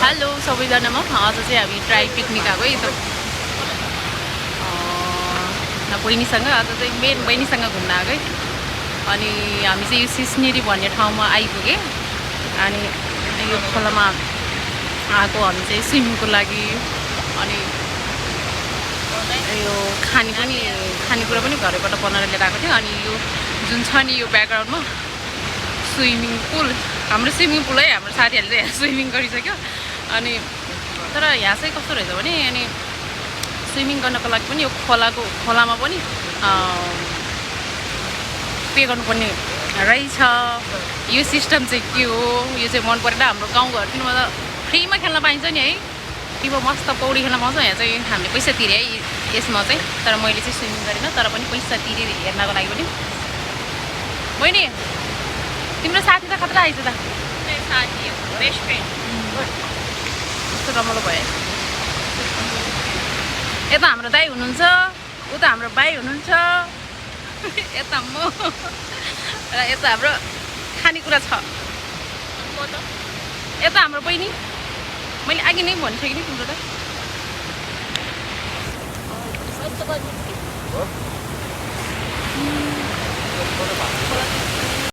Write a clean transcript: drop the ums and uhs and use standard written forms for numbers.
Hello सबैजनामा आज चाहिँ हामी ट्राई पिकनिक आएको है त बहिनीसँग आज चाहिँ मेन बहिनीसँग घुम्न आएको है। अनि हामी चाहिँ यो सिस्नेरी भन्ने ठाउँमा आइपुगे। अनि यो खोलामा आएको हामी चाहिँ स्विमिङको लागि। अनि यो खानेकुरा पनि घरैबाट बनाएर लिएर आएको थियो। अनि यो जुन छ नि यो ब्याकग्राउन्डमा स्विमिङ पुल, हाम्रो स्विमिङ पुल है। हाम्रो साथीहरूले चाहिँ यहाँ स्विमिङ गरिसक्यो। अनि तर यहाँ चाहिँ कस्तो रहेछ भने अनि स्विमिङ गर्नको लागि पनि यो खोलामा पनि पे गर्नुपर्ने रहेछ। यो सिस्टम चाहिँ के हो, यो चाहिँ मन परेन। हाम्रो गाउँघरतिरमा त फ्रीमा खेल्न पाइन्छ नि है, फ्रीमा मस्त पौडी खेल्न पाउँछ। यहाँ चाहिँ हामीले पैसा तिरे है यसमा चाहिँ। तर मैले चाहिँ स्विमिङ गरिनँ, तर पनि पैसा तिरे हेर्नको लागि पनि। बहिनी तिम्रो साथी त खतरा आइज त, साथी बेस्ट फ्रेन्ड कस्तो रमाइलो भयो। यता हाम्रो दाइ हुनुहुन्छ, उता हाम्रो भाइ हुनुहुन्छ, यता म र यता हाम्रो खानेकुरा छ। यता हाम्रो बहिनी, मैले अघि नै भनिसकेँ नि तिम्रो त।